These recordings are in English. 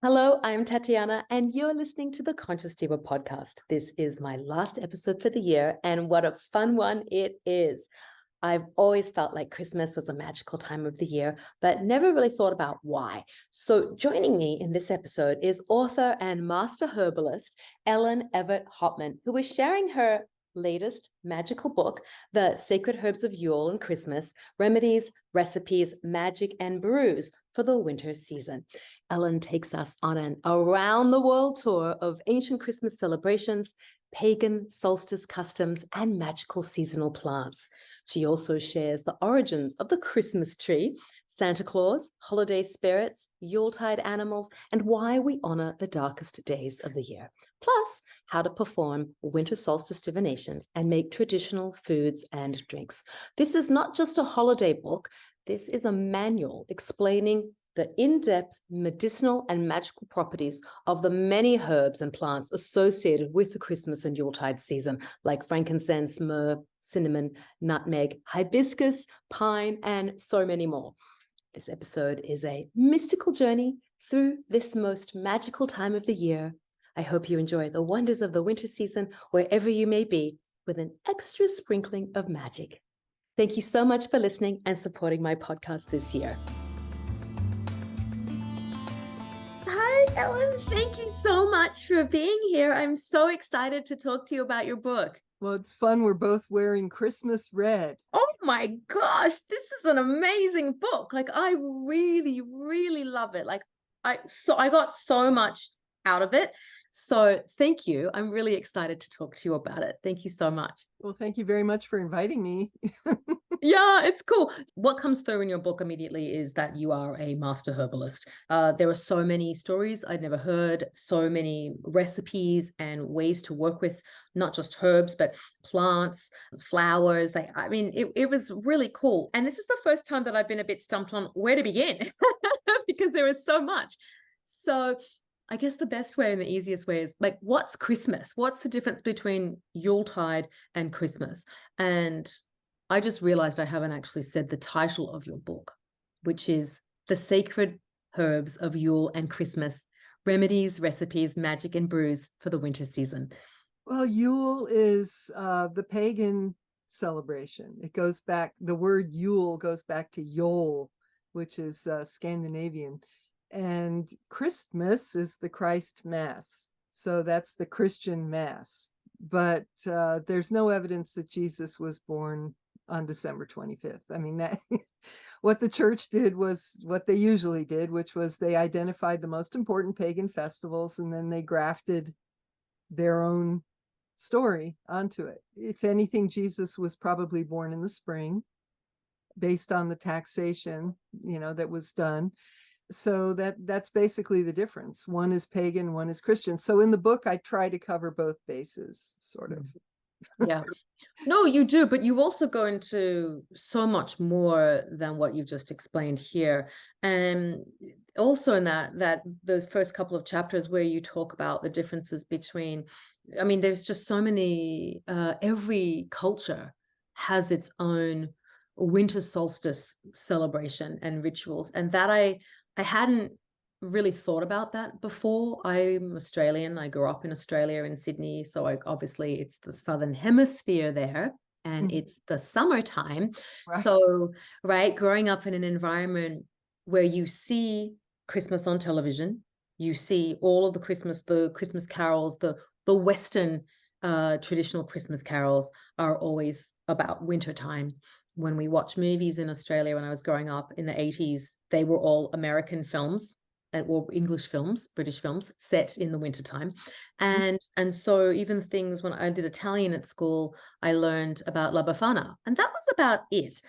Hello, I'm Tatiana, and you're listening to the Conscious Diva podcast. This is my last episode for the year, and what a fun one it is. I've always felt like Christmas was a magical time of the year, but never really thought about why. So, joining me in this episode is author and master herbalist Ellen Everett Hopman, who is sharing her latest magical book, The Sacred Herbs of Yule and Christmas: Remedies, Recipes, Magic, and Brews for the Winter Season. Ellen takes us on an around the world tour of ancient Christmas celebrations, pagan solstice customs, and magical seasonal plants. She also shares the origins of the Christmas tree, Santa Claus, holiday spirits, Yuletide animals, and why we honor the darkest days of the year. Plus, how to perform winter solstice divinations and make traditional foods and drinks. This is not just a holiday book. This is a manual explaining the in-depth medicinal and magical properties of the many herbs and plants associated with the Christmas and Yuletide season, like frankincense, myrrh, cinnamon, nutmeg, hibiscus, pine, and so many more. This episode is a mystical journey through this most magical time of the year. I hope you enjoy the wonders of the winter season wherever you may be, with an extra sprinkling of magic. Thank you so much for listening and supporting my podcast this year. Hi, Ellen. Thank you so much for being here. I'm so excited to talk to you about your book. Well, it's fun. We're both wearing Christmas red. Oh my gosh, this is an amazing book. Like, I really, really love it. I got so much out of it. So thank you. I'm really excited to talk to you about it. Thank you so much. Well, thank you very much for inviting me. Yeah, it's cool. What comes through in your book immediately is that you are a master herbalist. There are so many stories I'd never heard, so many recipes and ways to work with not just herbs, but plants, flowers. It was really cool. And this is the first time that I've been a bit stumped on where to begin because there is so much. So I guess the best way and the easiest way is, like, what's Christmas? What's the difference between Yuletide and Christmas? And I just realized I haven't actually said the title of your book, which is The Sacred Herbs of Yule and Christmas: Remedies, Recipes, Magic, and Brews for the Winter Season. Well, Yule is the pagan celebration. It goes back, the word Yule goes back to Yule, which is Scandinavian. And Christmas is the Christ Mass. So that's the Christian Mass. But there's no evidence that Jesus was born on December 25th. I mean, that what the church did was what they usually did, which was they identified the most important pagan festivals and then they grafted their own story onto it. If anything, Jesus was probably born in the spring based on the taxation, that was done. So that's basically the difference. One is pagan, one is Christian. So in the book, I try to cover both bases, sort of. Yeah. No, you do, but you also go into so much more than what you've just explained here. And also in that the first couple of chapters where you talk about the differences between, there's just so many, every culture has its own winter solstice celebration and rituals. And that I hadn't really thought about that before. I'm Australian. I grew up in Australia, in Sydney. So obviously it's the Southern Hemisphere there and it's the summertime. Right. So, right, growing up in an environment where you see Christmas on television, you see all of the Christmas carols, the Western traditional Christmas carols are always about wintertime. When we watch movies in Australia, when I was growing up in the 80s, they were all American films or English films, British films set in the wintertime. And so even things, when I did Italian at school, I learned about La Befana. And that was about it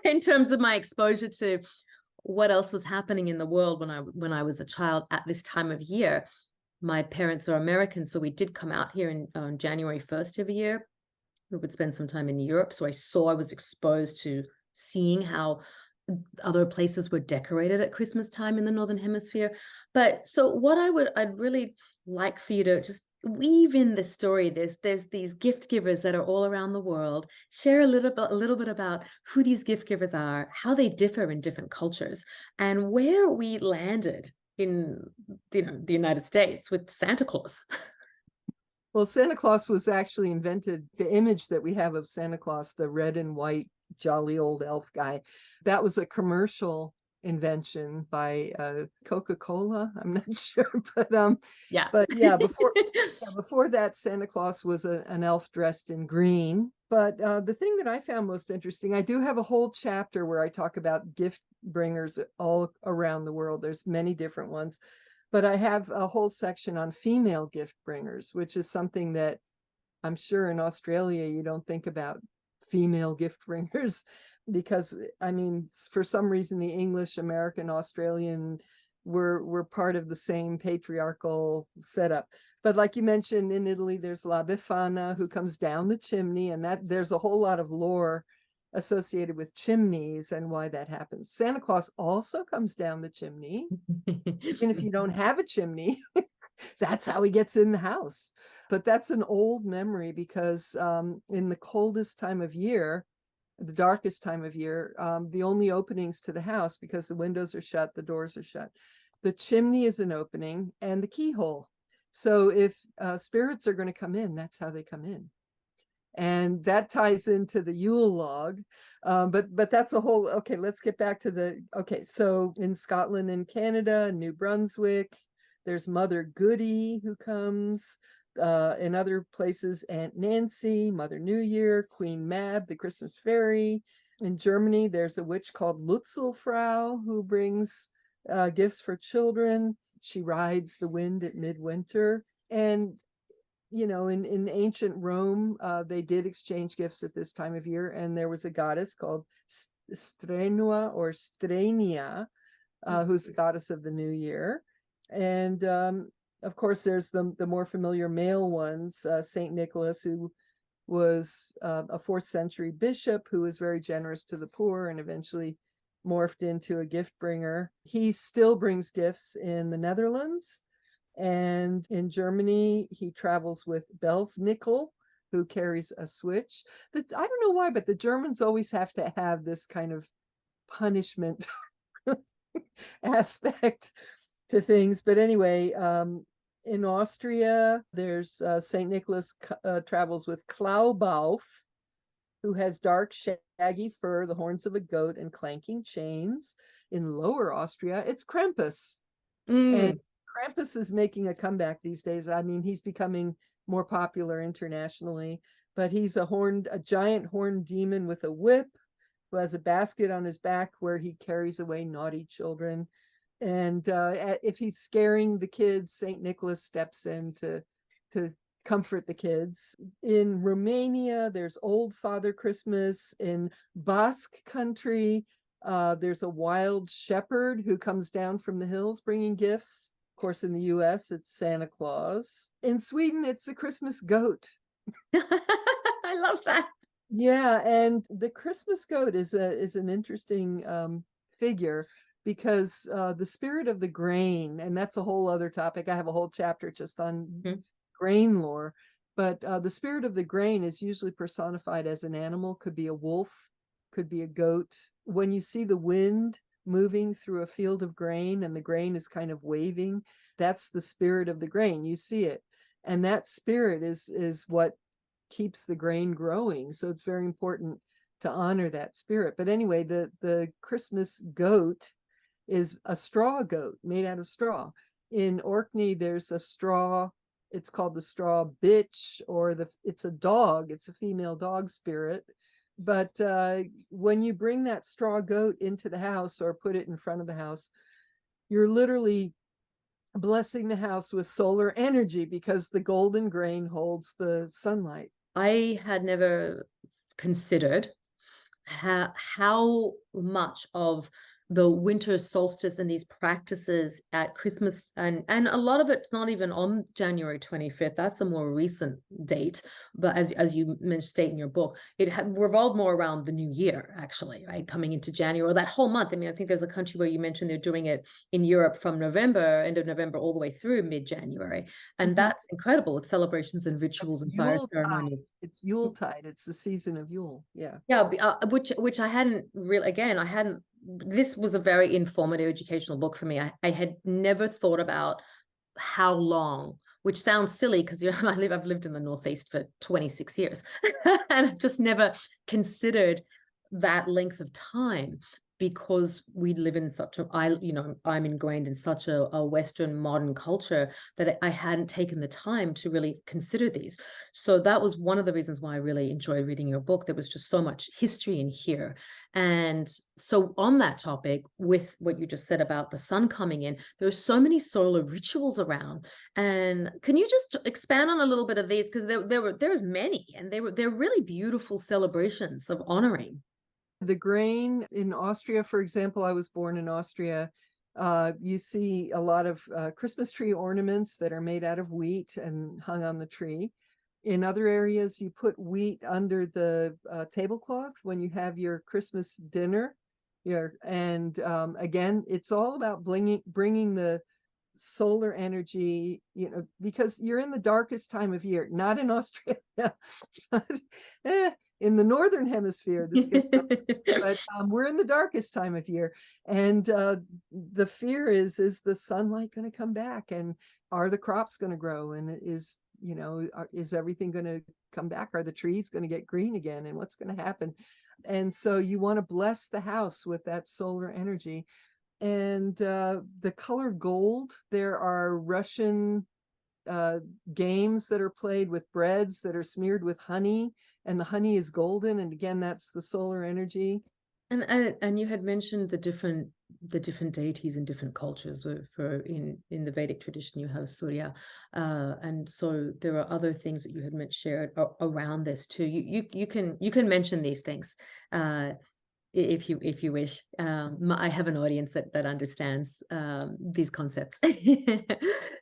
in terms of my exposure to what else was happening in the world when I was a child at this time of year. My parents are American, so we did come out here on January 1st every year. We would spend some time in Europe. So I was exposed to seeing how other places were decorated at Christmas time in the Northern Hemisphere. But so what I'd really like for you to just weave in this story. There's these gift givers that are all around the world. Share a little bit about who these gift givers are, how they differ in different cultures, and where we landed in the United States with Santa Claus. Well, Santa Claus was actually invented. The image that we have of Santa Claus, the red and white jolly old elf guy, that was a commercial invention by Coca-Cola. I'm not sure, Yeah. but before that, Santa Claus was an elf dressed in green. But the thing that I found most interesting, I do have a whole chapter where I talk about gift bringers all around the world. There's many different ones, but I have a whole section on female gift bringers, which is something that I'm sure in Australia you don't think about female gift bringers because I mean, for some reason, the English, American, Australian were part of the same patriarchal setup. But like you mentioned, in Italy, there's La Befana who comes down the chimney, and that there's a whole lot of lore associated with chimneys and why that happens. Santa Claus also comes down the chimney, even if you don't have a chimney. That's how he gets in the house. But that's an old memory because in the coldest time of year, the darkest time of year, the only openings to the house, because the windows are shut, the doors are shut, the chimney is an opening and the keyhole. So if spirits are going to come in, that's how they come in. And that ties into the Yule log. But that's a whole, okay, let's get back to so in Scotland and Canada, New Brunswick, there's Mother Goody who comes. In other places, Aunt Nancy, Mother New Year, Queen Mab, the Christmas fairy. In Germany, there's a witch called Lutzelfrau who brings gifts for children. She rides the wind at midwinter. And, in ancient Rome, they did exchange gifts at this time of year. And there was a goddess called Strenua or Strenia, who's the goddess of the new year. And of course, there's the more familiar male ones, Saint Nicholas, who was a 4th century bishop who was very generous to the poor and eventually morphed into a gift bringer. He still brings gifts in the Netherlands, and in Germany, he travels with Belsnickel, who carries a switch. I don't know why, but the Germans always have to have this kind of punishment aspect to things. But anyway, in Austria, there's St. Nicholas travels with Klaubauf, who has dark, shaggy fur, the horns of a goat, and clanking chains. In Lower Austria, it's Krampus. And Krampus is making a comeback these days. I mean, he's becoming more popular internationally, but he's a giant horned demon with a whip who has a basket on his back where he carries away naughty children. And if he's scaring the kids, St. Nicholas steps in to comfort the kids. In Romania, there's Old Father Christmas. In Basque country, there's a wild shepherd who comes down from the hills bringing gifts. Of course, in the US, it's Santa Claus. In Sweden, it's the Christmas goat. I love that. Yeah, and the Christmas goat is an interesting figure, because the spirit of the grain, and that's a whole other topic. I have a whole chapter just on grain lore, but the spirit of the grain is usually personified as an animal, could be a wolf, could be a goat. When you see the wind moving through a field of grain and the grain is kind of waving, that's the spirit of the grain. You see it. And that spirit is what keeps the grain growing. So it's very important to honor that spirit. But anyway, the Christmas goat is a straw goat made out of straw. In Orkney, there's a straw, it's called the straw bitch, or it's a dog, it's a female dog spirit. But when you bring that straw goat into the house or put it in front of the house, you're literally blessing the house with solar energy, because the golden grain holds the sunlight. I had never considered how much of the winter solstice and these practices at Christmas, and a lot of it's not even on January 25th. That's a more recent date, but as you state in your book, it revolved more around the new year, actually, right? Coming into January, or that whole month. I mean, I think there's a country where you mentioned they're doing it in Europe from November, end of November, all the way through mid-January. And that's incredible, with celebrations and rituals and fire ceremonies. It's Yuletide. It's the season of Yule. Yeah. Yeah, which I hadn't really, again, I hadn't this was a very informative educational book for me. I had never thought about how long, which sounds silly because I've lived in the Northeast for 26 years and I've just never considered that length of time, because we live in such a, I'm ingrained in such a Western modern culture that I hadn't taken the time to really consider these. So that was one of the reasons why I really enjoyed reading your book. There was just so much history in here. And so on that topic, with what you just said about the sun coming in, there are so many solar rituals around. And can you just expand on a little bit of these? Because there was many, and they're really beautiful celebrations of honoring. The grain in Austria, for example, I was born in Austria. You see a lot of Christmas tree ornaments that are made out of wheat and hung on the tree. In other areas, you put wheat under the tablecloth when you have your Christmas dinner. And again, it's all about bringing the solar energy, because you're in the darkest time of year, not in Australia, but, in the northern hemisphere, this gets but we're in the darkest time of year, and the fear is the sunlight going to come back, and are the crops going to grow, and is everything going to come back, are the trees going to get green again, and what's going to happen? And so you want to bless the house with that solar energy. And the color gold, there are Russian games that are played with breads that are smeared with honey, and the honey is golden, and again, that's the solar energy. And you had mentioned the different deities in different cultures. For in the Vedic tradition, you have Surya, and so there are other things that you had shared around this too. You can mention these things if you wish. I have an audience that understands these concepts,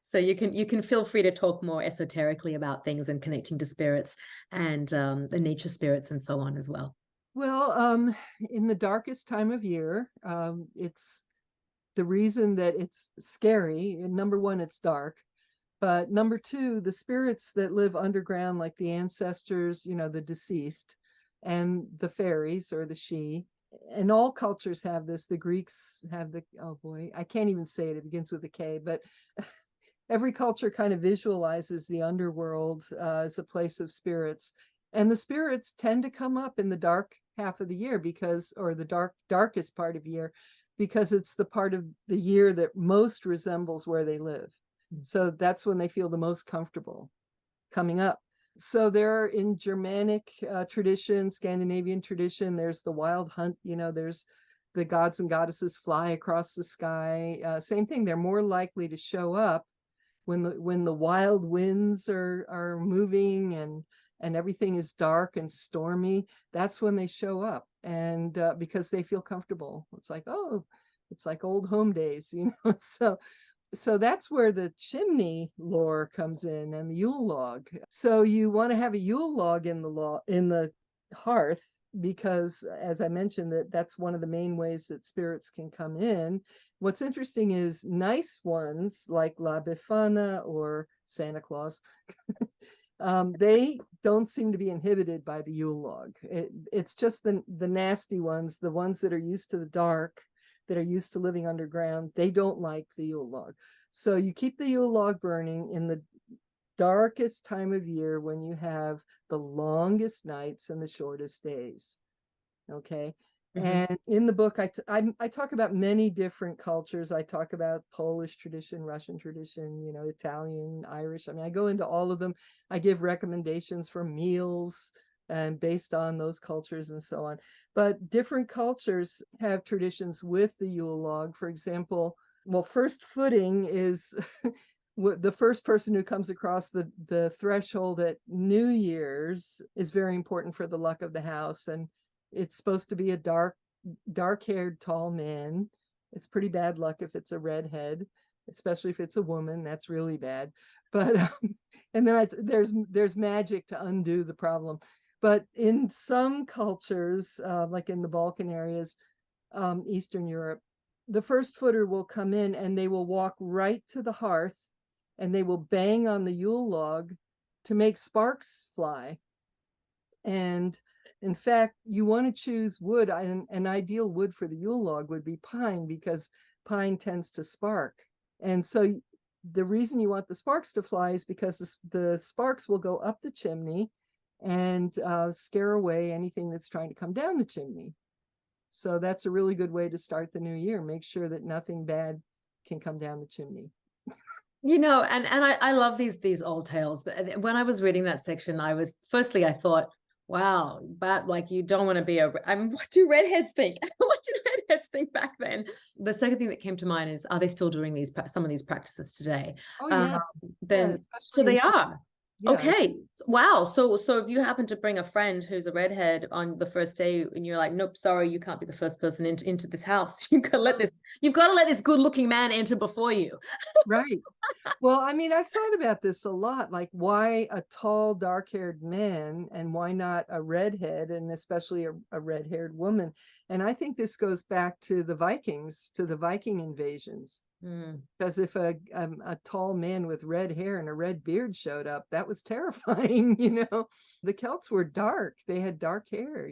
so you can feel free to talk more esoterically about things and connecting to spirits and the nature spirits and so on as well. Well, in the darkest time of year, it's the reason that it's scary. Number one, it's dark. But number two, the spirits that live underground, like the ancestors, the deceased, and the fairies or the Sidhe, and all cultures have this. The Greeks have oh boy, I can't even say it. It begins with a K, but every culture kind of visualizes the underworld as a place of spirits. And the spirits tend to come up in the dark half of the year or the darkest part of the year, because it's the part of the year that most resembles where they live. So that's when they feel the most comfortable coming up. So there, in Germanic tradition, Scandinavian tradition, there's the wild hunt, there's the gods and goddesses fly across the sky. Same thing, they're more likely to show up when the wild winds are moving and everything is dark and stormy. That's when they show up, and because they feel comfortable. It's like, oh, it's like old home days, So that's where the chimney lore comes in, and the Yule log. So you want to have a Yule log in the hearth, because, as I mentioned, that's one of the main ways that spirits can come in. What's interesting is nice ones like La Befana or Santa Claus, they don't seem to be inhibited by the Yule log. It's just the nasty ones, the ones that are used to the dark, that are used to living underground. They don't like the Yule log. So you keep the Yule log burning in the darkest time of year, when you have the longest nights and the shortest days. Okay. Mm-hmm. And in the book, I talk about many different cultures. I talk about Polish tradition, Russian tradition, Italian, Irish. I mean, I go into all of them. I give recommendations for meals and based on those cultures and so on. But different cultures have traditions with the Yule log. For example, first footing is the first person who comes across the threshold at New Year's is very important for the luck of the house. And it's supposed to be a dark-haired, tall man. It's pretty bad luck if it's a redhead, especially if it's a woman. That's really bad. But and then there's magic to undo the problem. But in some cultures, like in the Balkan areas, Eastern Europe, the first footer will come in and they will walk right to the hearth, and they will bang on the Yule log to make sparks fly. And In fact, you want to choose wood. An ideal wood for the Yule log would be pine, because pine tends to spark. And so the reason you want the sparks to fly is because the sparks will go up the chimney and scare away anything that's trying to come down the chimney. So that's a really good way to start the new year. Make sure that nothing bad can come down the chimney. And I love these old tales, but when I was reading that section, I thought, wow, but like, you don't want to be what do redheads think? What did redheads think back then? The second thing that came to mind is, are they still doing some of these practices today? Oh yeah. Then so Especially they are. yeah. Okay. Wow. So if you happen to bring a friend who's a redhead on the first day, and you're like, nope, sorry, you can't be the first person into this house. You've got to let this good-looking man enter before you. Right. Well, I mean, I've thought about this a lot, like, why a tall, dark-haired man, and why not a redhead, and especially a red-haired woman? And I think this goes back to the Vikings, to the Viking invasions. Because if a tall man with red hair and a red beard showed up, that was terrifying, The Celts were dark. They had dark hair,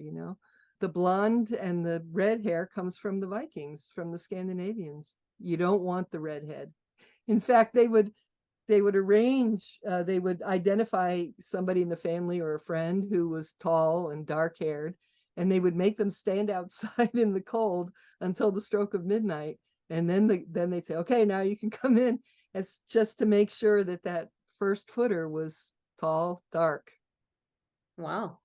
The blonde and the red hair comes from the Vikings, from the Scandinavians. You don't want the redhead. In fact, they would arrange, they would identify somebody in the family or a friend who was tall and dark haired, and they would make them stand outside in the cold until the stroke of midnight. And then they'd say, okay, now you can come in. It's just to make sure that first footer was tall, dark. Wow.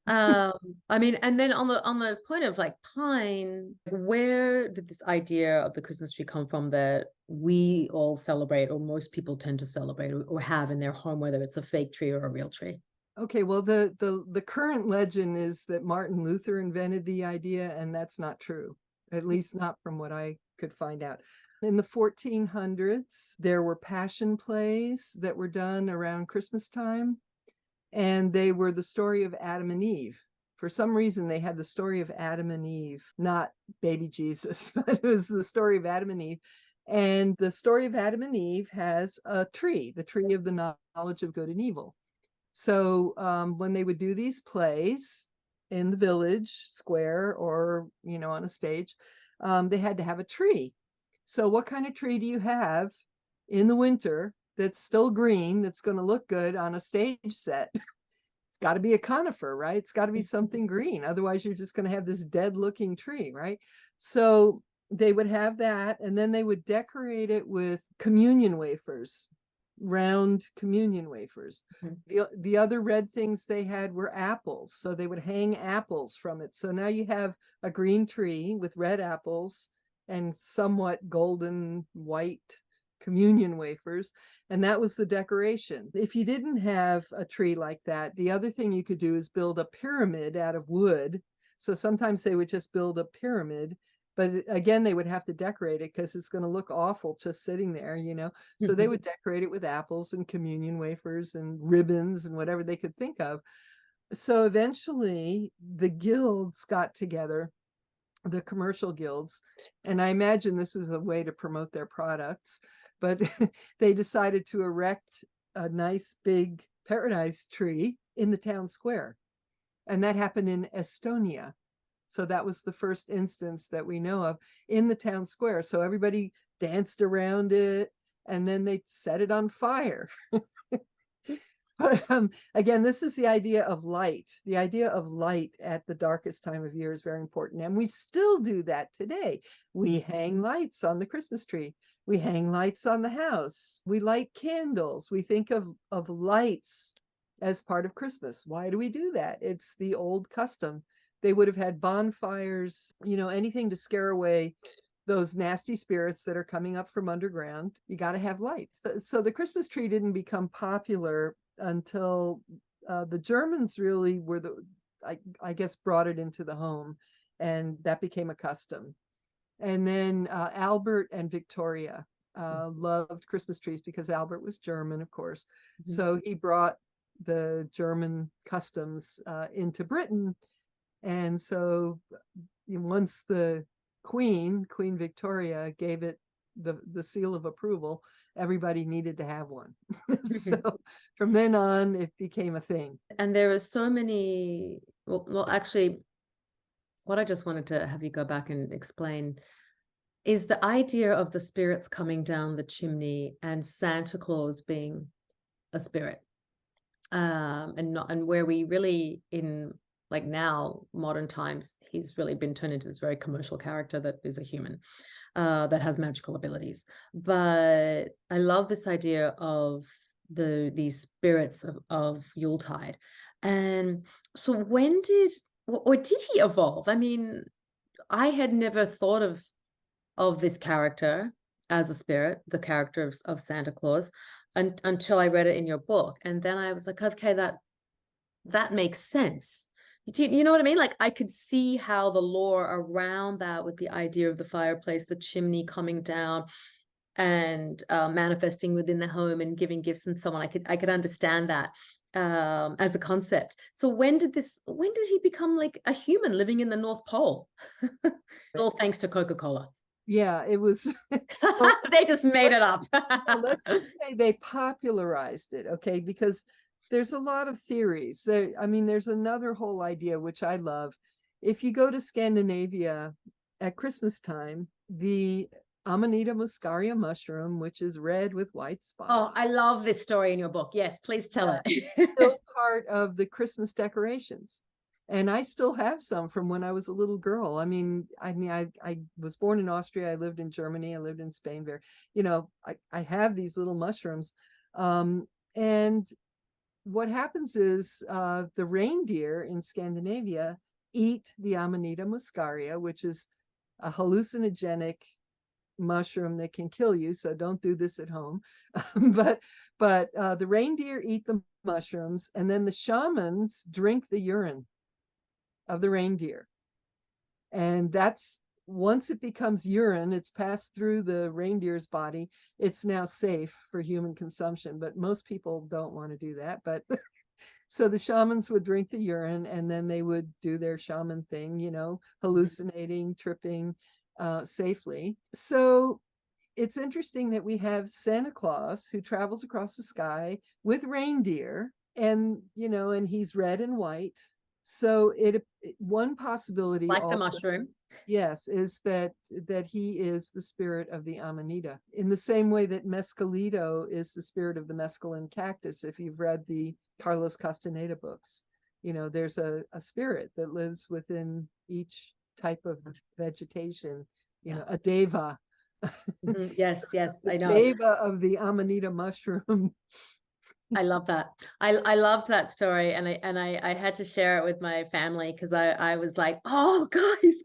I mean, and then on the point of like pine, where did this idea of the Christmas tree come from that we all celebrate, or most people tend to celebrate or have in their home, whether it's a fake tree or a real tree? Okay, well, the current legend is that Martin Luther invented the idea, and that's not true, at least not from what I could find out. In the 1400s, there were passion plays that were done around Christmas time, and they were the story of Adam and Eve. For some reason, they had the story of Adam and Eve, not baby Jesus, but it was the story of Adam and Eve. And the story of Adam and Eve has a tree, the tree of the knowledge of good and evil. So when they would do these plays in the village square or, on a stage, they had to have a tree. So what kind of tree do you have in the winter that's still green, that's going to look good on a stage set? It's got to be a conifer, right? It's got to be something green. Otherwise, you're just going to have this dead looking tree, right? So they would have that, and then they would decorate it with communion wafers, round communion wafers. The other red things they had were apples, so they would hang apples from it. So now you have a green tree with red apples and somewhat golden white communion wafers, and that was the decoration. If you didn't have a tree like that, the other thing you could do is build a pyramid out of wood. So sometimes they would just build a pyramid, but again, they would have to decorate it because it's going to look awful just sitting there, So they would decorate it with apples and communion wafers and ribbons and whatever they could think of. So eventually the guilds got together, the commercial guilds, and I imagine this was a way to promote their products, but they decided to erect a nice big paradise tree in the town square. And that happened in Estonia. So that was the first instance that we know of in the town square. So everybody danced around it, and then they set it on fire. But again, this is the idea of light. The idea of light at the darkest time of year is very important. And we still do that today. We hang lights on the Christmas tree. We hang lights on the house. We light candles. We think of lights as part of Christmas. Why do we do that? It's the old custom. They would have had bonfires, anything to scare away those nasty spirits that are coming up from underground. You got to have lights. So the Christmas tree didn't become popular until the Germans really were I guess, brought it into the home, and that became a custom. And then Albert and Victoria loved Christmas trees because Albert was German, of course. So he brought the German customs into Britain. And so once the Queen Victoria gave it the seal of approval, everybody needed to have one. So from then on, it became a thing. And there are so many, well, actually, what I just wanted to have you go back and explain is the idea of the spirits coming down the chimney and Santa Claus being a spirit. And where we really, in like now modern times, he's really been turned into this very commercial character that is a human, that has magical abilities. But I love this idea of these spirits of Yuletide. And so when did, or did he evolve? I mean, I had never thought of this character as a spirit, the character of Santa Claus, until I read it in your book. And then I was like, okay, that makes sense. You know what I mean? Like, I could see how the lore around that, with the idea of the fireplace, the chimney coming down, and manifesting within the home and giving gifts and so on. I could understand that as a concept. So when did he become like a human living in the North Pole? It's all thanks to Coca-Cola. Yeah, it was. They just made it up. Let's just say they popularized it, okay? Because there's a lot of theories. There's another whole idea, which I love. If you go to Scandinavia at Christmas time, the Amanita muscaria mushroom, which is red with white spots. Oh, I love this story in your book. Yes, please tell it. It's still part of the Christmas decorations. And I still have some from when I was a little girl. I was born in Austria. I lived in Germany. I lived in Spain. I have these little mushrooms. And what happens is the reindeer in Scandinavia eat the Amanita muscaria, which is a hallucinogenic mushroom that can kill you. So don't do this at home. But the reindeer eat the mushrooms, and then the shamans drink the urine of the reindeer. And that's, once it becomes urine, it's passed through the reindeer's body, it's now safe for human consumption. But most people don't want to do that. But so the shamans would drink the urine, and then they would do their shaman thing, hallucinating, tripping safely. So it's interesting that we have Santa Claus who travels across the sky with reindeer, and he's red and white. So one possibility, like also, the mushroom, yes, is that he is the spirit of the Amanita, in the same way that Mescalito is the spirit of the mescaline cactus. If you've read the Carlos Castaneda books, there's a spirit that lives within each type of vegetation, a deva. Yes, I know. Deva of the Amanita mushroom. I love that. I loved that story, and I had to share it with my family, because I was like, oh guys,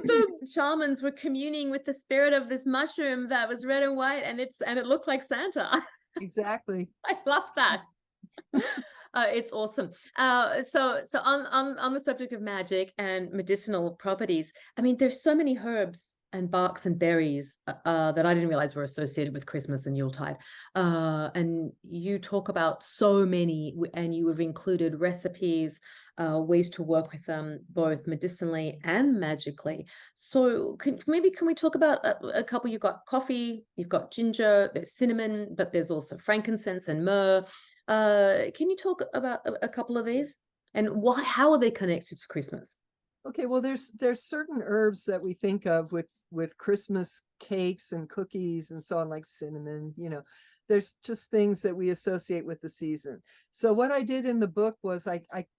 the shamans were communing with the spirit of this mushroom that was red and white, and it looked like Santa. Exactly. I love that. It's awesome. So on the subject of magic and medicinal properties, there's so many herbs and barks and berries that I didn't realize were associated with Christmas and Yuletide. And you talk about so many, and you have included recipes, ways to work with them, both medicinally and magically. So can we talk about a couple? You've got coffee, you've got ginger, there's cinnamon, but there's also frankincense and myrrh. Can you talk about a couple of these, and how are they connected to Christmas? Okay, well, there's certain herbs that we think of with Christmas cakes and cookies and so on, like cinnamon. There's just things that we associate with the season. So what I did in the book was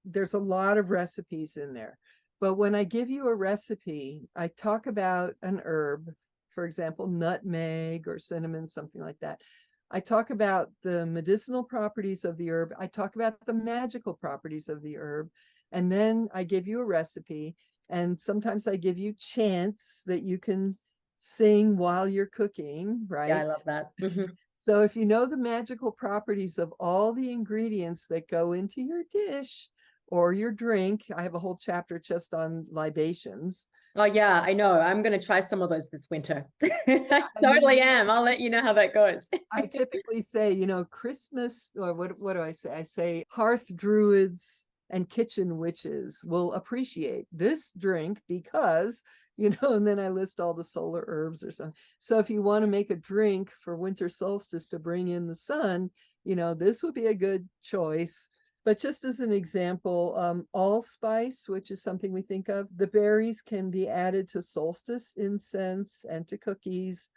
there's a lot of recipes in there, but when I give you a recipe, I talk about an herb, for example, nutmeg or cinnamon, something like that. I talk about the medicinal properties of the herb. I talk about the magical properties of the herb. And then I give you a recipe, and sometimes I give you chants that you can sing while you're cooking, right? Yeah, I love that. Mm-hmm. So if you know the magical properties of all the ingredients that go into your dish or your drink, I have a whole chapter just on libations. Oh yeah, I know. I'm going to try some of those this winter. I totally am. I'll let you know how that goes. I typically say, Christmas, or what do I say? I say hearth druids and kitchen witches will appreciate this drink because, and then I list all the solar herbs or something. So if you want to make a drink for winter solstice to bring in the sun, this would be a good choice. But just as an example, allspice, which is something we think of, the berries can be added to solstice incense and to cookies,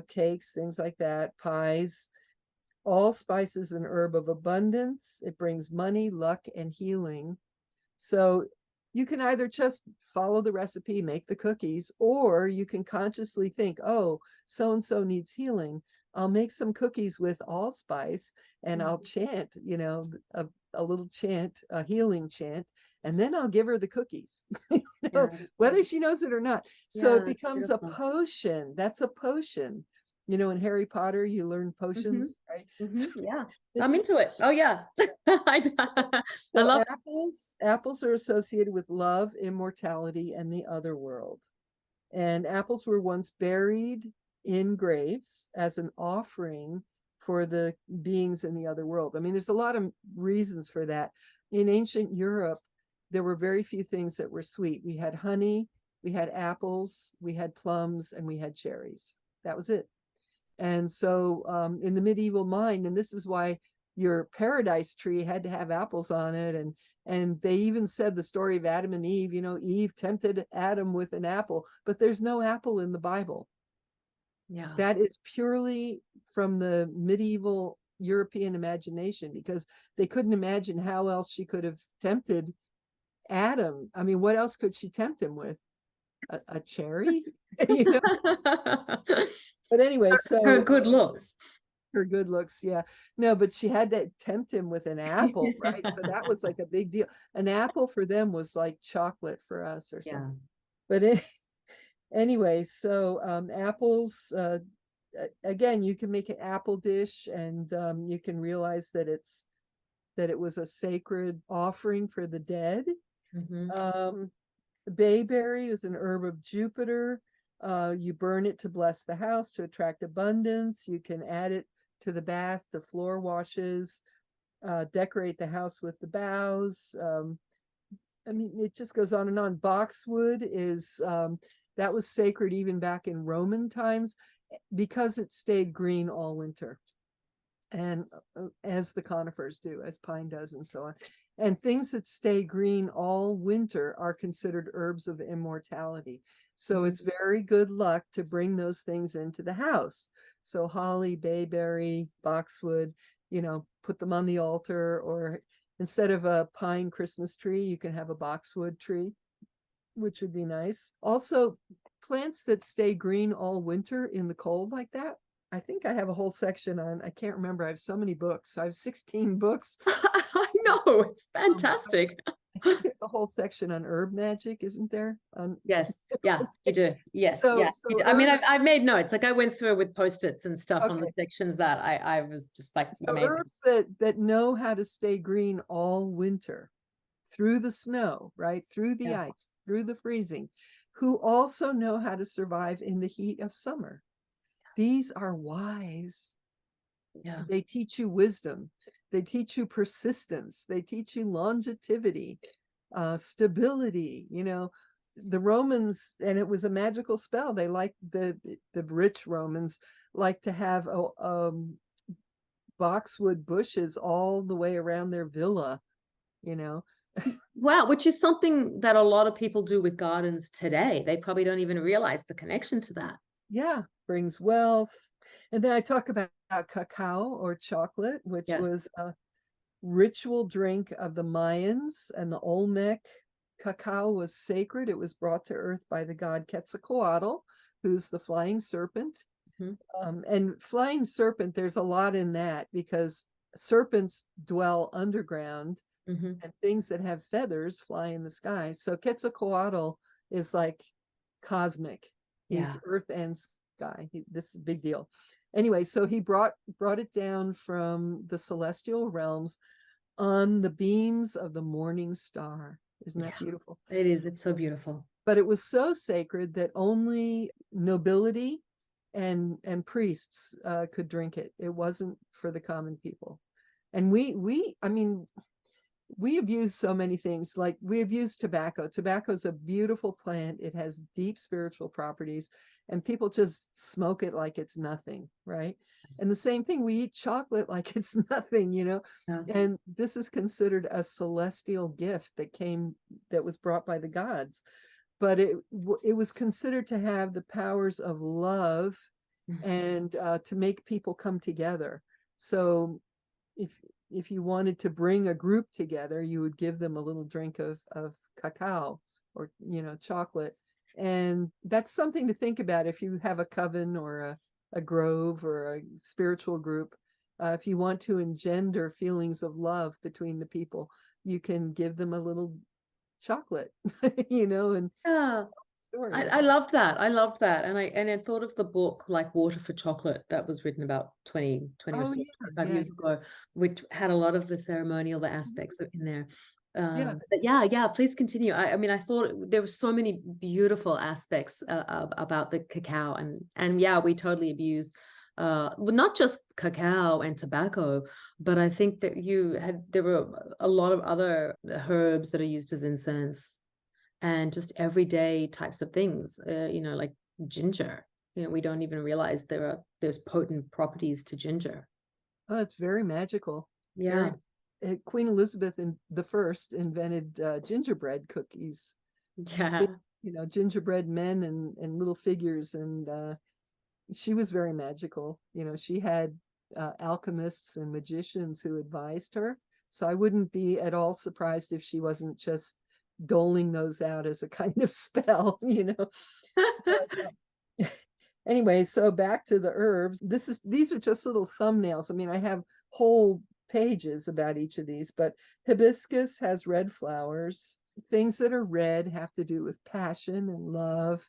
cakes, things like that, pies. Allspice is an herb of abundance. It brings money, luck, and healing. So you can either just follow the recipe, make the cookies, or you can consciously think, oh, so-and-so needs healing. I'll make some cookies with allspice and I'll chant, a little chant, a healing chant, and then I'll give her the cookies, whether she knows it or not. So it becomes a potion. That's a potion. In Harry Potter, you learn potions, right? Yeah, I'm into it. Oh yeah. I love apples are associated with love, immortality, and the other world. And apples were once buried in graves as an offering for the beings in the other world. I mean, there's a lot of reasons for that. In ancient Europe, there were very few things that were sweet. We had honey, we had apples, we had plums, and we had cherries. That was it. And so in the medieval mind, and this is why your paradise tree had to have apples on it. And they even said the story of Adam and Eve, Eve tempted Adam with an apple, but there's no apple in the Bible. Yeah. That is purely from the medieval European imagination, because they couldn't imagine how else she could have tempted Adam. I mean, what else could she tempt him with? A cherry? But anyway, so her good looks. Her good looks, yeah. No, but she had to tempt him with an apple, right? So that was like a big deal. An apple for them was like chocolate for us or something. But anyway, so apples, again, you can make an apple dish, and you can realize that it was a sacred offering for the dead. Bayberry is an herb of Jupiter. You burn it to bless the house, to attract abundance. You can add it to the bath, to floor washes, decorate the house with the boughs. I mean, it just goes on and on. Boxwood is, that was sacred even back in Roman times because it stayed green all winter. And as the conifers do, as pine does, and so on. And things that stay green all winter are considered herbs of immortality. So it's very good luck to bring those things into the house. So holly, bayberry, boxwood, put them on the altar, or instead of a pine Christmas tree, you can have a boxwood tree, which would be nice. Also, plants that stay green all winter in the cold like that. I think I have a whole section on, I can't remember. I have so many books. I have 16 books. I know, it's fantastic. I think there's a whole section on herb magic, isn't there? Yes. Yeah, you do. Yes. So I mean, I've made notes. Like I went through with Post-its and stuff on the sections that I was just like, so herbs that know how to stay green all winter, through the snow, right? Through the ice, through the freezing, who also know how to survive in the heat of summer. These are wise. Yeah. They teach you wisdom. They teach you persistence. They teach you longevity, stability. The Romans, and it was a magical spell. They liked the rich Romans like to have boxwood bushes all the way around their villa. Wow, which is something that a lot of people do with gardens today. They probably don't even realize the connection to that. Yeah, brings wealth. And then I talk about cacao or chocolate, which was a ritual drink of the Mayans and the Olmec. Cacao was sacred. It was brought to earth by the god Quetzalcoatl, who's the flying serpent. And flying serpent, there's a lot in that, because serpents dwell underground, and things that have feathers fly in the sky. So Quetzalcoatl is like cosmic. He's earth and sky. This is a big deal. Anyway, so he brought it down from the celestial realms on the beams of the morning star. Isn't that beautiful? It is. It's so beautiful. But it was so sacred that only nobility and priests could drink it. It wasn't for the common people. And I mean, We abuse so many things. Like we abuse tobacco. Tobacco is a beautiful plant. It has deep spiritual properties, and people just smoke it like it's nothing, right? And the same thing, we eat chocolate like it's nothing, Yeah. and this is considered a celestial gift that was brought by the gods. But it was considered to have the powers of love and to make people come together. So if if you wanted to bring a group together, you would give them a little drink of cacao or chocolate. And that's something to think about if you have a coven or a grove or a spiritual group. If you want to engender feelings of love between the people, you can give them a little chocolate, and Yeah. story. I loved that. I loved that. And I thought of the book like Water for Chocolate that was written about 20 or Oh so, yeah, 25 yeah, years ago, which had a lot of the ceremonial aspects in there. yeah. But yeah, please continue. I mean, I thought there were so many beautiful aspects about the cacao, and yeah, we totally abuse well, not just cacao and tobacco, but I think that there were a lot of other herbs that are used as incense and just everyday types of things, like ginger. We don't even realize there's potent properties to ginger. Oh, it's very magical. Yeah. Very. Queen Elizabeth the First invented gingerbread cookies. Yeah. Gingerbread men and little figures, and she was very magical. She had alchemists and magicians who advised her. So I wouldn't be at all surprised if she wasn't just doling those out as a kind of spell. But, anyway, so back to the herbs. These are just little thumbnails. I mean, I have whole pages about each of these, but hibiscus has red flowers. Things that are red have to do with passion and love.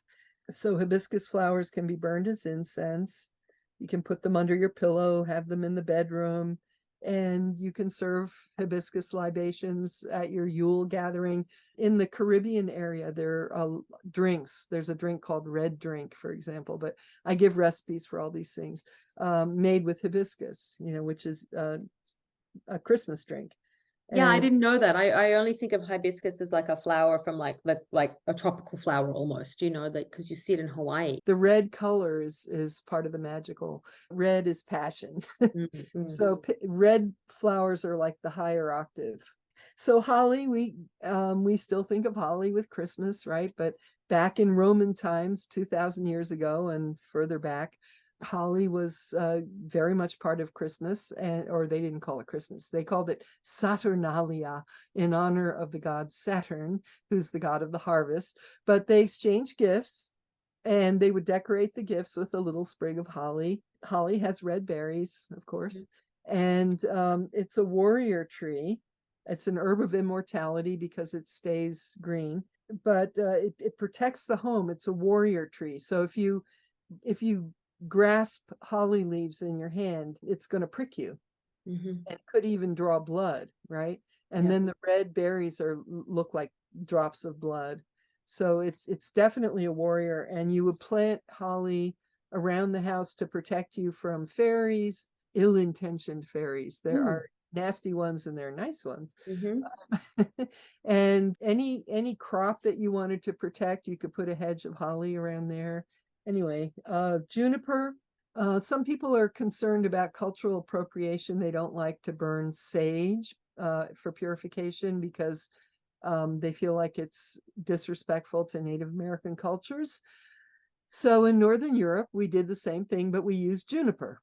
So hibiscus flowers can be burned as incense. You can put them under your pillow, have them in the bedroom, and you can serve hibiscus libations at your Yule gathering. In the Caribbean area, there are drinks. There's a drink called red drink, for example, but I give recipes for all these things made with hibiscus, which is a Christmas drink. Yeah, I And didn't know that. I only think of hibiscus as like a flower from like a tropical flower almost, that because you see it in Hawaii. the red color is part of the magical. Red is passion. Mm. So red flowers are like the higher octave. So holly, we still think of holly with Christmas, right? But back in Roman times, 2,000 years ago and further back, holly was very much part of Christmas, or they didn't call it Christmas. They called it Saturnalia in honor of the god Saturn, who's the god of the harvest. But they exchanged gifts, and they would decorate the gifts with a little sprig of holly. Holly has red berries, of course, and it's a warrior tree. It's an herb of immortality because it stays green, but it protects the home. It's a warrior tree. So if you grasp holly leaves in your hand, it's going to prick you and could even draw blood, right? And Yeah. then the red berries look like drops of blood. So it's definitely a warrior, and you would plant holly around the house to protect you from fairies, ill-intentioned fairies. There are nasty ones and there are nice ones. And any crop that you wanted to protect, you could put a hedge of holly around there. Anyway, juniper. Some people are concerned about cultural appropriation. They don't like to burn sage for purification because they feel like it's disrespectful to Native American cultures. So in Northern Europe, we did the same thing, but we used juniper.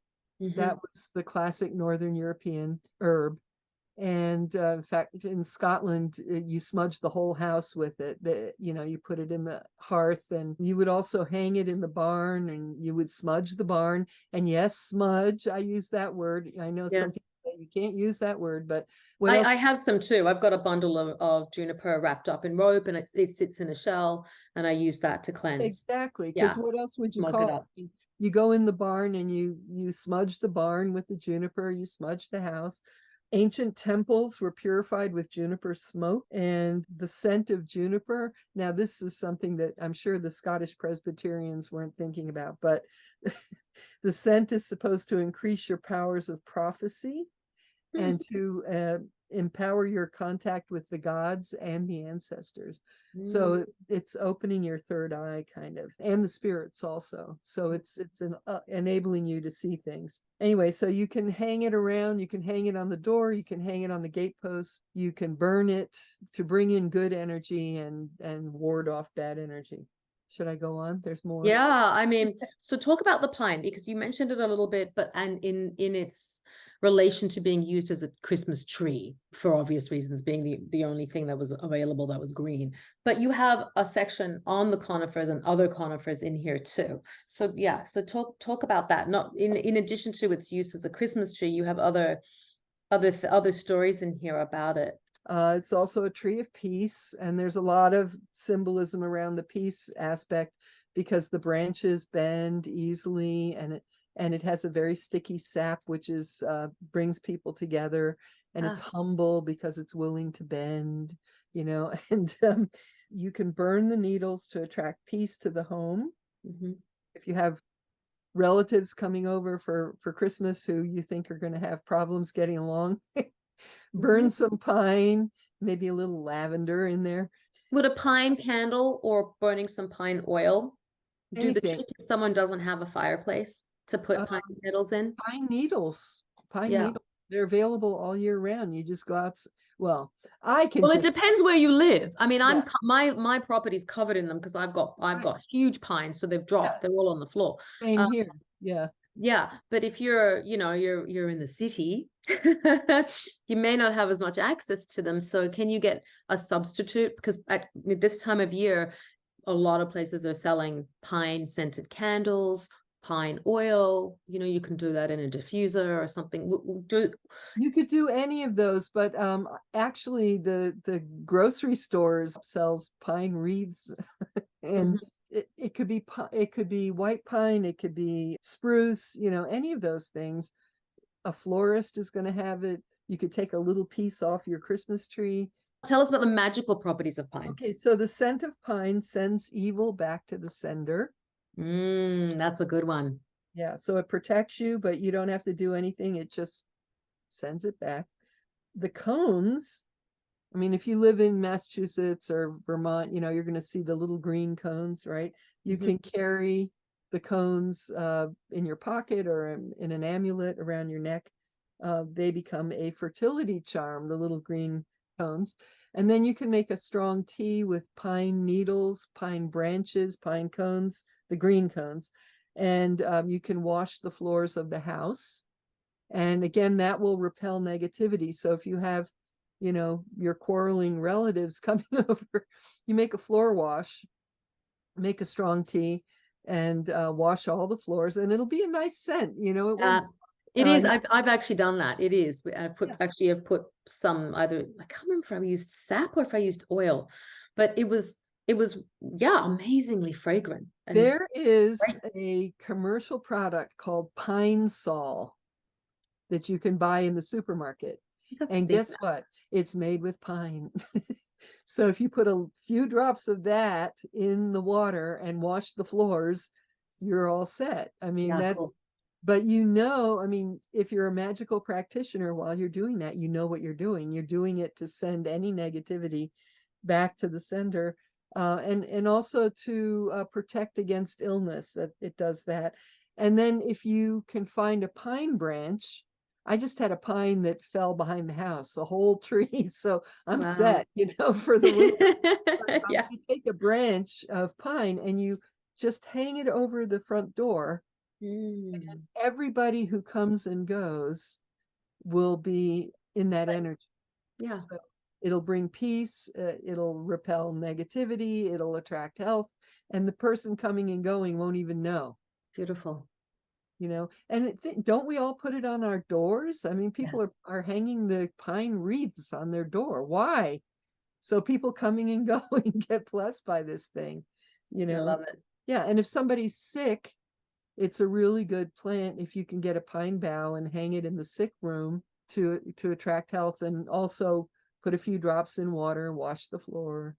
That was the classic Northern European herb. And in fact, in Scotland, you smudge the whole house with it. You put it in the hearth, and you would also hang it in the barn, and you would smudge the barn. And yes, smudge, I use that word. I know Yeah. some people say you can't use that word, but what I, else? I have some too. I've got a bundle of juniper wrapped up in rope, and it sits in a shell, and I use that to cleanse. Exactly, because Yeah, what else would you smudge it call up. it? You go in the barn and you smudge the barn with the juniper, you smudge the house. Ancient temples were purified with juniper smoke, and the scent of juniper. Now, this is something that I'm sure the Scottish Presbyterians weren't thinking about, but the scent is supposed to increase your powers of prophecy and to empower your contact with the gods and the ancestors. Mm. So it's opening your third eye kind of, and the spirits also. So it's enabling you to see things. Anyway, so you can hang it around, you can hang it on the door, you can hang it on the gatepost, you can burn it to bring in good energy and ward off bad energy. Should I go on? There's more. Yeah, I mean, so talk about the pine, because you mentioned it a little bit, but and in its relation to being used as a Christmas tree for obvious reasons, being the only thing that was available that was green. But you have a section on the conifers and other conifers in here too. So yeah, so talk about that. Not in addition to its use as a Christmas tree, you have other stories in here about it. It's also a tree of peace, and there's a lot of symbolism around the peace aspect because the branches bend easily, and it has a very sticky sap, which is brings people together, and it's humble because it's willing to bend, you know, and you can burn the needles to attract peace to the home. Mm-hmm. If you have relatives coming over for Christmas who you think are going to have problems getting along, burn some pine, maybe a little lavender in there. Would a pine candle or burning some pine oil do the trick if someone doesn't have a fireplace to put pine needles in? Pine needles, they're available all year round. You just go out. Well, it depends where you live. I mean, my property's covered in them because I've got huge pines, so they've dropped. They're all on the floor. Same here. Yeah. Yeah, but if you're in the city, you may not have as much access to them. So can you get a substitute? Because at this time of year, a lot of places are selling pine scented candles, pine oil. You can do that in a diffuser or something. You could do any of those, but actually the grocery stores sells pine wreaths and it could be white pine, it could be spruce, any of those things. A florist is going to have it. You could take a little piece off your Christmas tree. Tell us about the magical properties of pine. Okay, so the scent of pine sends evil back to the sender. That's a good one. Yeah, so it protects you, but you don't have to do anything. It just sends it back. The cones, I mean, if you live in Massachusetts or Vermont, you're going to see the little green cones, right? You can carry the cones in your pocket or in an amulet around your neck. They become a fertility charm, the little green cones. And then you can make a strong tea with pine needles, pine branches, pine cones, the green cones. And you can wash the floors of the house. And again, that will repel negativity. So if you have your quarreling relatives coming over, you make a floor wash, make a strong tea, and wash all the floors, and it'll be a nice scent. It is. I've actually done that. It is. I've put some, either, I can't remember if I used sap or if I used oil, but it was amazingly fragrant. And there is a commercial product called Pine Sol that you can buy in the supermarket. And guess what? It's made with pine. So if you put a few drops of that in the water and wash the floors, you're all set. I mean, cool. But I mean, if you're a magical practitioner, while you're doing that, you know what you're doing. You're doing it to send any negativity back to the sender, and also to protect against illness. That it does that. And then if you can find a pine branch, I just had a pine that fell behind the house, a whole tree. So I'm set, for the winter. You take a branch of pine and you just hang it over the front door. And everybody who comes and goes will be in that energy. Yeah. So it'll bring peace. It'll repel negativity. It'll attract health. And the person coming and going won't even know. Beautiful. And don't we all put it on our doors? I mean, people are hanging the pine wreaths on their door. Why? So people coming and going get blessed by this thing. I love it. Yeah. And if somebody's sick, it's a really good plant if you can get a pine bough and hang it in the sick room to attract health, and also put a few drops in water and wash the floor,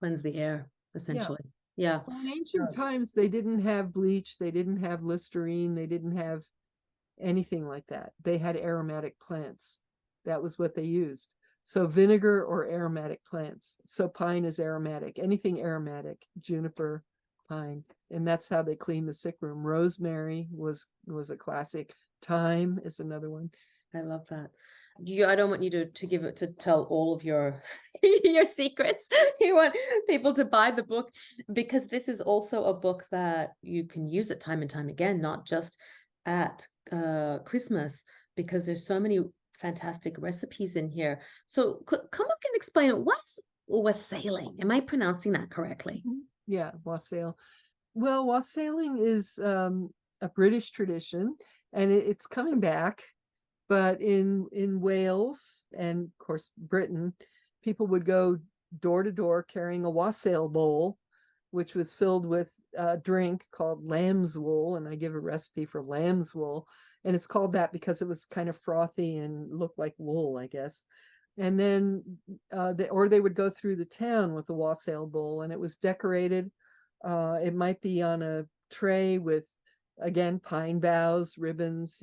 Cleanse the air, essentially. Yeah. Well, in ancient times, they didn't have bleach, they didn't have Listerine, they didn't have anything like that. They had aromatic plants. that was what they used. So vinegar or aromatic plants. So pine is aromatic, anything aromatic, juniper, pine. And that's how they clean the sick room. Rosemary was a classic. Thyme is another one. I love that. I don't want you to tell all of your your secrets. You want people to buy the book, because this is also a book that you can use it time and time again, not just at Christmas, because there's so many fantastic recipes in here. So come up and explain it. What's wassailing? Am I pronouncing that correctly? Yeah, wassail. Well, wassailing is a British tradition, and it's coming back. But in Wales and of course Britain, people would go door to door carrying a wassail bowl, which was filled with a drink called lamb's wool. And I give a recipe for lamb's wool. And it's called that because it was kind of frothy and looked like wool, I guess. And then they would go through the town with a wassail bowl, and it was decorated. It might be on a tray with, again, pine boughs, ribbons,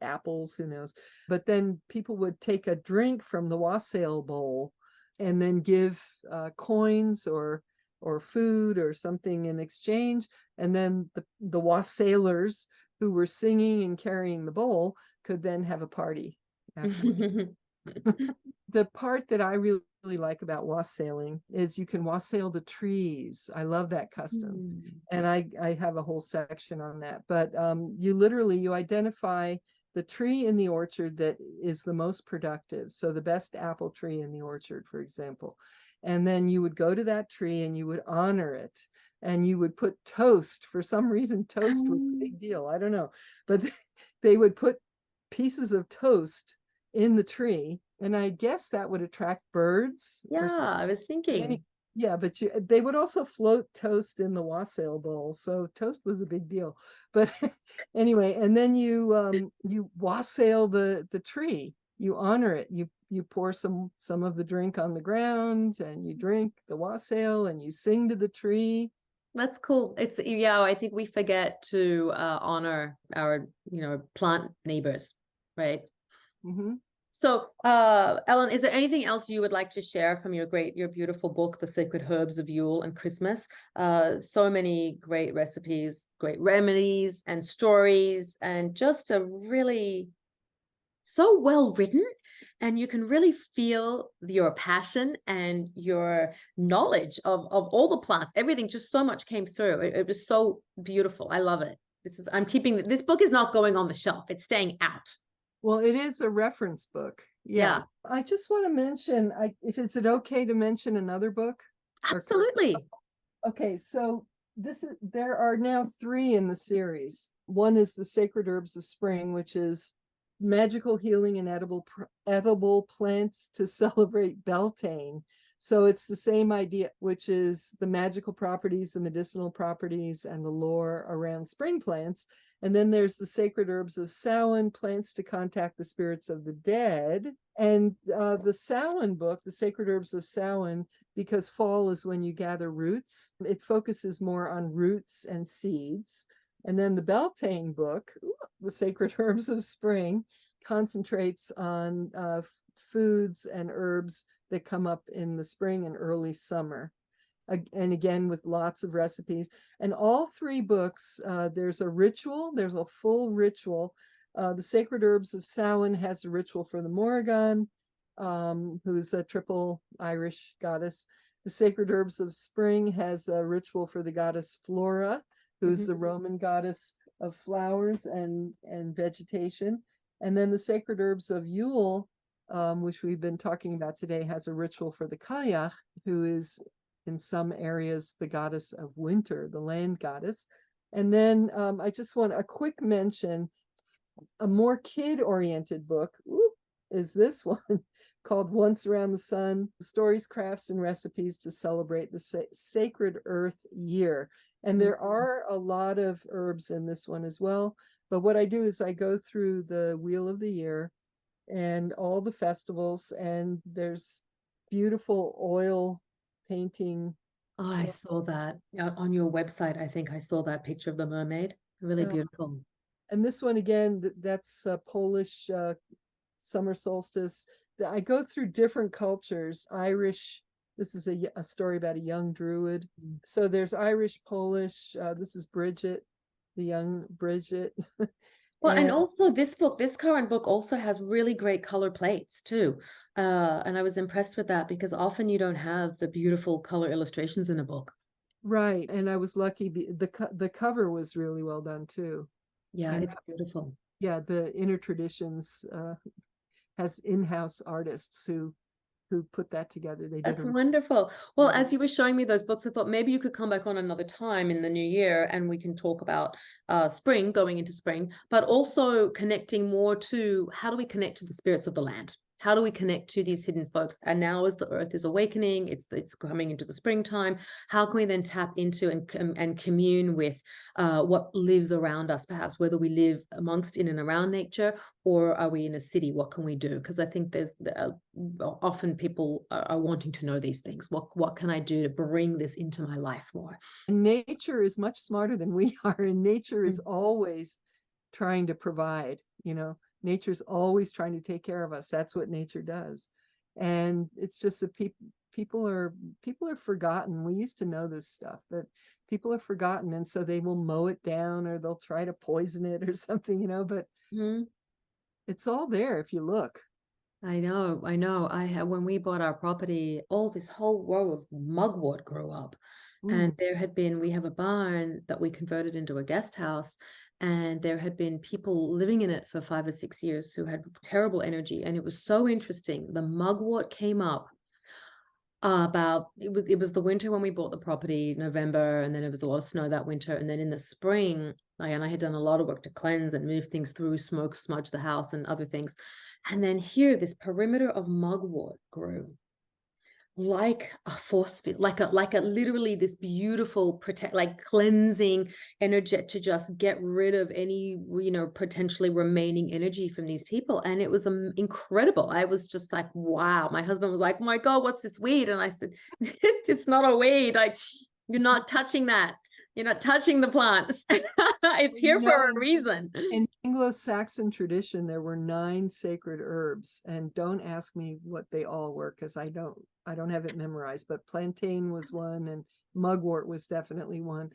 apples, who knows. But then people would take a drink from the wassail bowl and then give coins or food or something in exchange. And then the wassailers who were singing and carrying the bowl could then have a party afterwards. The part that I really like about wassailing is you can wassail the trees. I love that custom. And I have a whole section on that. But you identify the tree in the orchard that is the most productive. So the best apple tree in the orchard, for example. And then you would go to that tree and you would honor it. And you would put toast. For some reason, toast was a big deal. I don't know. But they would put pieces of toast in the tree, and I guess that would attract birds. Yeah, I was thinking. Yeah, but they would also float toast in the wassail bowl, so toast was a big deal. But anyway, and then you wassail the tree. You honor it. You pour some of the drink on the ground, and you drink the wassail, and you sing to the tree. That's cool. I think we forget to honor our plant neighbors, right? Mm-hmm. So, Ellen, is there anything else you would like to share from your beautiful book, The Sacred Herbs of Yule and Christmas? So many great recipes, great remedies and stories, and just a really so well written. And you can really feel your passion and your knowledge of all the plants. Everything, just so much came through. It was so beautiful. I love it. This book is not going on the shelf. It's staying out. Well, it is a reference book. Yeah. I just want to mention, is it okay to mention another book? Absolutely. Okay, so there are now 3 in the series. One is The Sacred Herbs of Spring, which is magical healing and edible plants to celebrate Beltane. So it's the same idea, which is the magical properties, the medicinal properties, and the lore around spring plants. And then there's the Sacred Herbs of Samhain, plants to contact the spirits of the dead. And the Samhain book, the Sacred Herbs of Samhain, because fall is when you gather roots, it focuses more on roots and seeds. And then the Beltane book, the Sacred Herbs of Spring, concentrates on foods and herbs that come up in the spring and early summer. And again, with lots of recipes. And all 3 books, there's a ritual, there's a full ritual. The Sacred Herbs of Samhain has a ritual for the Morrigan, who's a triple Irish goddess. The Sacred Herbs of Spring has a ritual for the goddess Flora, who's the Roman goddess of flowers and vegetation. And then the Sacred Herbs of Yule, which we've been talking about today, has a ritual for the Cailleach, who is in some areas the goddess of winter, the land goddess. And then I just want a quick mention, a more kid-oriented book is this one called Once Around the Sun, Stories, Crafts, and Recipes to Celebrate the Sacred Earth Year. And there are a lot of herbs in this one as well. But what I do is I go through the Wheel of the Year and all the festivals, and there's beautiful oil painting. Oh, I saw that on your website. I think I saw that picture of the mermaid. Really beautiful. And this one again, that's Polish summer solstice. I go through different cultures. Irish, this is a story about a young druid. So there's Irish, Polish. This is Bridget, the young Bridget. Well, and And also this book, this current book also has really great color plates too. And I was impressed with that because often you don't have the beautiful color illustrations in a book. right, and I was lucky. The cover was really well done too. Yeah, And it's beautiful. yeah, the Inner Traditions has in-house artists who put that together. They did That's a wonderful. Well, yeah. as you were showing me those books, I thought maybe you could come back on another time in the new year and we can talk about spring, going into spring, but also connecting more to how do we connect to the spirits of the land? How do we connect to these hidden folks? And now as the earth is awakening, it's coming into the springtime, how can we then tap into and commune with what lives around us, perhaps whether we live amongst in and around nature or are we in a city? What can we do? Because I think there's often people are wanting to know these things. What can I do to bring this into my life more? And nature is much smarter than we are, and nature is Mm. always trying to provide, you know. Nature's always trying to take care of us. That's what nature does. And it's just that people are forgotten. We used to know this stuff, but people are forgotten, and so they will mow it down or they'll try to poison it or something, you know, but Mhm. it's all there if you look. I know, I know. I had when we bought our property, all this whole row of mugwort grew up. And Mm. there had been, we have a barn that we converted into a guest house, and there had been people living in it for 5 or 6 years who had terrible energy. And it was so interesting. The mugwort came up about it was the winter when we bought the property, November, and then it was a lot of snow that winter. And then in the spring, and I had done a lot of work to cleanse and move things through, smoke, smudge the house and other things. And then here, this perimeter of mugwort grew like a force field, like a literally this beautiful protect, like cleansing energy to just get rid of any, potentially remaining energy from these people. And it was incredible. I was just like, wow. My husband was like, oh my God, what's this weed? And I said, it's not a weed. Like, you're not touching that. You're not touching the plants. It's here You for know, a reason. in Anglo-Saxon tradition, there were 9 sacred herbs, and don't ask me what they all were because I don't have it memorized, but plantain was one and mugwort was definitely one.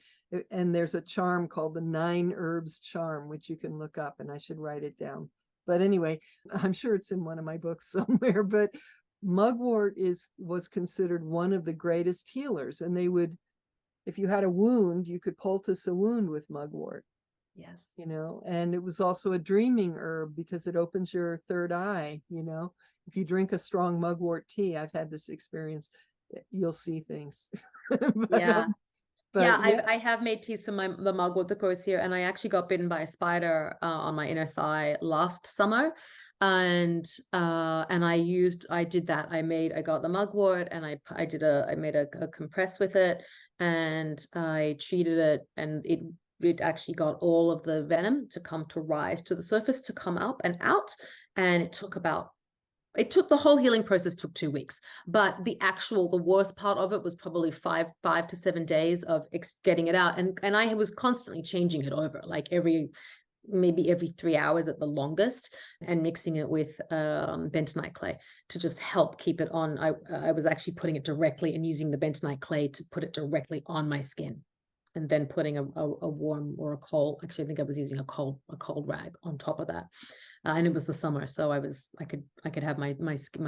And there's a charm called the 9 herbs charm, which you can look up, and I should write it down. But anyway, I'm sure it's in one of my books somewhere, but mugwort was considered one of the greatest healers, and they would, if you had a wound, you could poultice a wound with mugwort, Yes. you know. And it was also a dreaming herb because it opens your third eye, you know. If you drink a strong mugwort tea, I've had this experience, you'll see things. but, Yeah. Yeah, but yeah. I have made teas from the mugwort that grows here, and I actually got bitten by a spider on my inner thigh last summer, and I did that. I got the mugwort and I made a compress with it, and I treated it, and it actually got all of the venom to rise to the surface, to come up and out, and the whole healing process took 2 weeks, but the worst part of it was probably 5 to 7 days of getting it out. And I was constantly changing it over, like maybe every 3 hours at the longest, and mixing it with bentonite clay to just help keep it on. I was actually putting it directly and using the bentonite clay to put it directly on my skin, and then putting a warm or a cold, actually I think I was using a cold rag on top of that. And it was the summer, so I could have my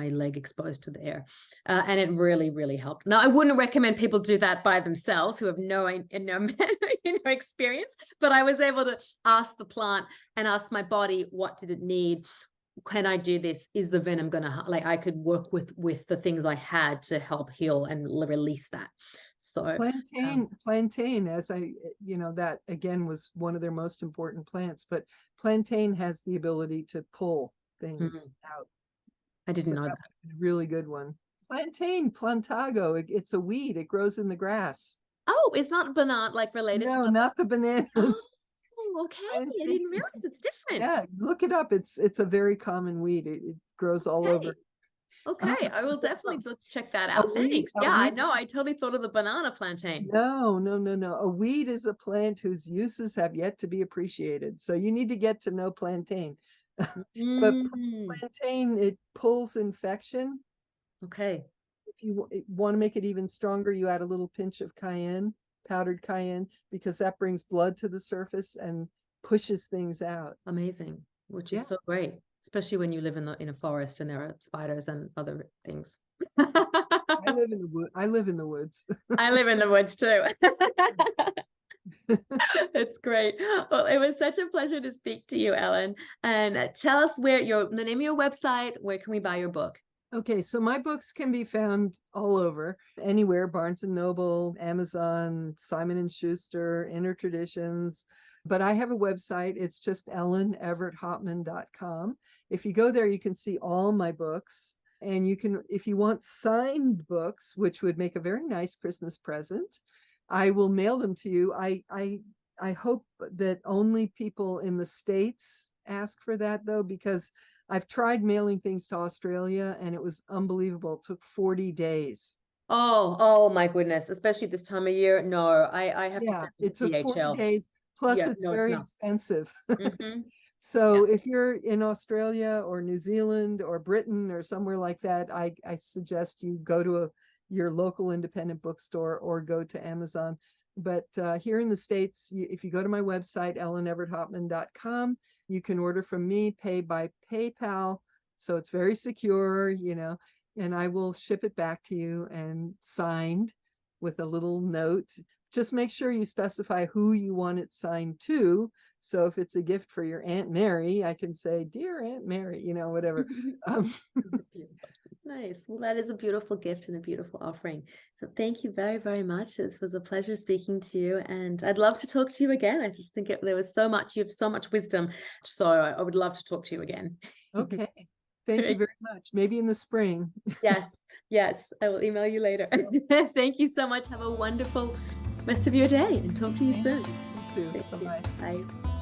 leg exposed to the air, and it really, really helped. Now, I wouldn't recommend people do that by themselves who have no experience, but I was able to ask the plant and ask my body, what did it need? Can I do this? Is the venom gonna, like, I could work with the things I had to help heal and release that. So Plantain, as that again was one of their most important plants, but plantain has the ability to pull things out. I didn't So know that that. would be a really good one. Plantain, plantago, it's a weed. It grows in the grass. Oh, is not banana like related to No, the not the bananas. Oh, okay. I Plantain. didn't realize it's different. Yeah, look it up. It's a very common weed. It grows all Okay. over. Okay, I will definitely check that A out. weed, Thanks. a Yeah, I weed. know. I totally thought of the banana plantain. No, no, no, no. A weed is a plant whose uses have yet to be appreciated. So you need to get to know plantain. But Mm, plantain, it pulls infection. okay. If you want to make it even stronger, you add a little pinch of cayenne, powdered cayenne, because that brings blood to the surface and pushes things out. Amazing. Which Yeah. is so great, especially when you live in a forest and there are spiders and other things. I live in the wood. I live in the woods. I live in the woods too. It's great. Well, it was such a pleasure to speak to you, Ellen. And tell us the name of your website. Where can we buy your book? Okay, so my books can be found all over, anywhere, Barnes and Noble, Amazon, Simon and Schuster, Inner Traditions. But I have a website. It's just elleneverett.com. If you go there, you can see all my books. And you can, if you want signed books, which would make a very nice Christmas present, I will mail them to you. I hope that only people in the States ask for that, though, because I've tried mailing things to Australia and it was unbelievable. It took 40 days. Oh my goodness, especially this time of year. No, I have to Yeah, send it it to took 40 DHL. days. Plus, Yeah, it's no, it's very not. expensive. Hmm. So Yeah. if you're in Australia or New Zealand or Britain or somewhere like that, I suggest you go to your local independent bookstore or go to Amazon. But here in the States, if you go to my website, elleneverett.com, you can order from me, pay by PayPal. So it's very secure, and I will ship it back to you and signed with a little note. Just make sure you specify who you want it signed to. So if it's a gift for your Aunt Mary, I can say, "Dear Aunt Mary," whatever. Um, Nice. Well, that is a beautiful gift and a beautiful offering. So thank you very, very much. This was a pleasure speaking to you, and I'd love to talk to you again. I just think there was so much, you have so much wisdom. So I would love to talk to you again. okay. Thank you very much. Maybe in the spring. Yes, yes. I will email you later. Thank you so much. Have a wonderful rest of your day and talk to you soon. You too. Thank you. Bye-bye. Bye.